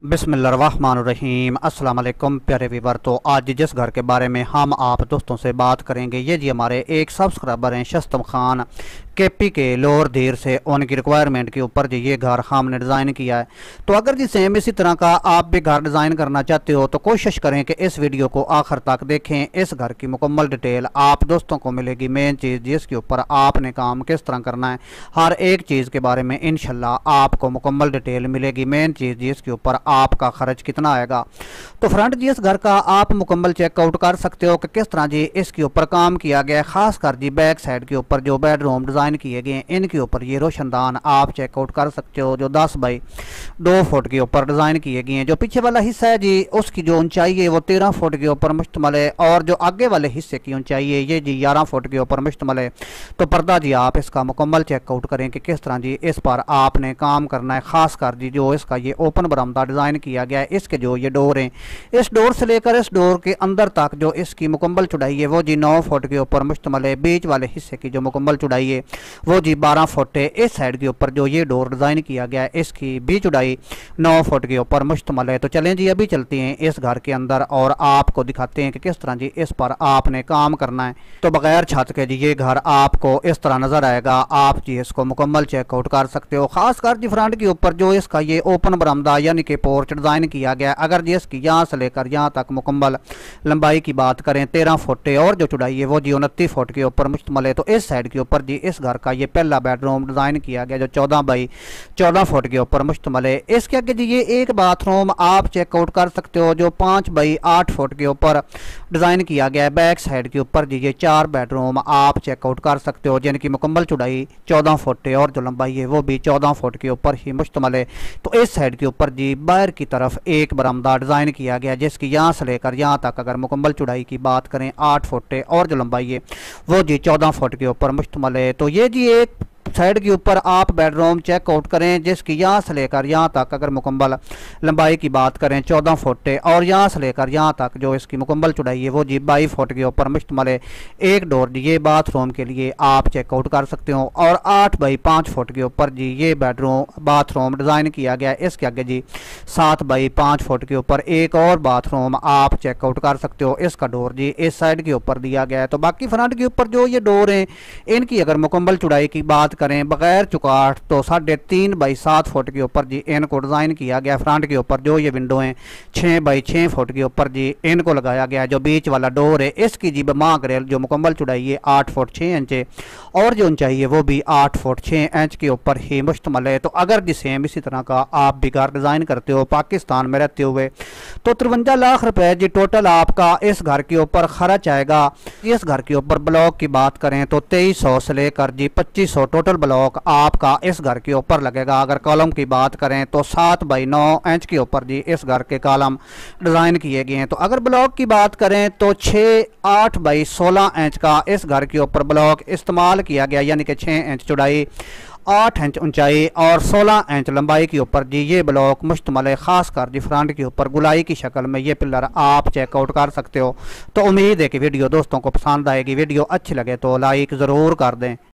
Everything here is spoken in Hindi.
बिस्मिल्लाहिर्रहमानिर्रहीम। अस्सलाम वालेकुम प्यारे व्यूअर। तो आज जिस घर के बारे में हम आप दोस्तों से बात करेंगे, ये जी हमारे एक सब्सक्राइबर हैं शस्तम खान केपी के लोअर धीर से। उनकी रिक्वायरमेंट के ऊपर जी ये घर हमने डिज़ाइन किया है। तो अगर जी सेम इसी तरह का आप भी घर डिज़ाइन करना चाहते हो तो कोशिश करें कि इस वीडियो को आखिर तक देखें। इस घर की मुकम्मल डिटेल आप दोस्तों को मिलेगी। मेन चीज़ जिसके ऊपर आपने काम किस तरह करना है, हर एक चीज़ के बारे में इंशाल्लाह आपको मुकम्मल डिटेल मिलेगी। मेन चीज़ जिसके ऊपर आपका खर्च कितना आएगा। तो फ्रंट जी इस घर का आप मुकम्मल चेकआउट कर सकते हो कि किस तरह जी इसके ऊपर काम किया गया है। खासकर जी बैक साइड के ऊपर जो बेडरूम डिज़ाइन किए गए हैं, इनके ऊपर ये रोशनदान आप चेकआउट कर सकते हो जो 10 बाई 2 फुट के ऊपर डिज़ाइन किए गए हैं। जो पीछे वाला हिस्सा है जी उसकी जो ऊंचाई है वो 13 फुट के ऊपर मुश्तमल है, और जो आगे वाले हिस्से की ऊंचाई है ये जी 11 फुट के ऊपर मुश्तमल है। तो पर्दा जी आप इसका मुकम्मल चेकआउट करें कि किस तरह जी इस पर आपने काम करना है। खासकर जी जो इसका ये ओपन बरामदा डिज़ाइन किया गया है, इसके जो ये डोर हैं, इस डोर से लेकर इस डोर के अंदर तक जो इसकी मुकम्मल चौड़ाई है वो जी 9 फुट के ऊपर मुश्तमल है। बीच वाले हिस्से की जो मुकम्मल चौड़ाई है वो जी 12 फुट है। इस साइड के ऊपर जो ये डोर डिज़ाइन किया गया है इसकी भी चौड़ाई 9 फुट के ऊपर मुश्तमल है। तो चलें जी अभी चलते हैं इस घर के अंदर और आपको दिखाते हैं कि किस तरह जी इस पर आपने काम करना है। तो बगैर छत के जी ये घर आपको इस तरह नज़र आएगा। आप जी इसको मुकम्मल चेकआउट कर सकते हो। खासकर जी फ्रंट के ऊपर जो इसका ये ओपन बरामदा यानी कि पोर्च डिज़ाइन किया गया, अगर जी इसकी यहाँ से लेकर यहाँ तक मुकम्मल लंबाई की बात करें 13 फुट है, और जो चौड़ाई है वो जी 29 फुट के ऊपर मुश्तमल है। तो इस साइड के ऊपर जी इस घर का ये पहला बेडरूम डिज़ाइन किया गया जो 14 बाई 14 फुट के ऊपर मुश्तमल है। इसके आगे जी ये एक बाथरूम आप चेकआउट कर सकते हो जो 5 बाई 8 फुट के ऊपर डिज़ाइन किया गया है। बैक साइड के ऊपर जी ये 4 बेडरूम आप चेकआउट कर सकते हो जिनकी मुकम्मल चौड़ाई 14 फुट है और जो लंबाई है वो भी 14 फुट के ऊपर ही मुश्तमल है। तो इस साइड के ऊपर जी बाहर की तरफ एक बरामदा डिज़ाइन किया गया जिसकी यहाँ से लेकर यहाँ तक अगर मुकम्मल चौड़ाई की बात करें 8 फुट है और जो लंबाई है वो जी 14 फुट के ऊपर मुश्तमल है। तो ये जी एक साइड के ऊपर आप बेडरूम चेकआउट करें जिसकी यहाँ से लेकर यहाँ तक अगर मुकम्मल लंबाई की बात करें 14 फुट है, और यहाँ से लेकर यहाँ तक जो इसकी मुकम्मल चौड़ाई है वो जी 22 फुट के ऊपर मुश्तमल है। एक डोर ये बाथरूम के लिए आप चेकआउट कर सकते हो, और 8 बाई 5 फुट के ऊपर जी ये बेडरूम बाथरूम डिज़ाइन किया गया है। इसके आगे जी 7 बाई 5 फुट के ऊपर एक और बाथरूम आप चेकआउट कर सकते हो। इसका डोर जी इस साइड के ऊपर दिया गया है। तो बाकी फ्रंट के ऊपर जो ये डोर हैं इनकी अगर मुकम्मल चौड़ाई की बात करें बगैर चुकाट तो 3.5 बाई 7 फुट के ऊपर जी इनको डिज़ाइन किया गया। फ्रंट के ऊपर जो ये विंडो हैं 6 बाई 6 फुट के ऊपर जी इनको लगाया गया। जो बीच वाला डोर है इसकी जी बमा ग्रिल जो मुकम्मल चौड़ाई है 8 फुट 6 इंच है, और जो ऊंचाई है वो भी 8 फुट 6 इंच के ऊपर ही मुश्तमल है। तो अगर जी सेम इसी तरह का आप भी घर डिज़ाइन करते हो पाकिस्तान में रहते हुए तो 53 लाख रुपए जी टोटल आपका इस घर के ऊपर खर्च आएगा। इस घर के ऊपर ब्लॉक की बात करें तो 2300 से लेकर जी 2500 टोटल ब्लॉक आपका इस घर के ऊपर लगेगा। अगर कॉलम की बात करें तो 7 बाई 9 इंच के ऊपर जी इस घर के कॉलम डिज़ाइन किए गए हैं। तो अगर ब्लॉक की बात करें तो 8 बाई 16 इंच का इस घर के ऊपर ब्लॉक इस्तेमाल किया गया, यानी कि 6 इंच चौड़ाई 8 इंच ऊंचाई और 16 इंच लंबाई के ऊपर जी ये ब्लॉक मुश्तमल है। खासकर जी फ्रंट के ऊपर गुलाई की शक्ल में ये पिलर आप चेकआउट कर सकते हो। तो उम्मीद है कि वीडियो दोस्तों को पसंद आएगी। वीडियो अच्छी लगे तो लाइक ज़रूर कर दें।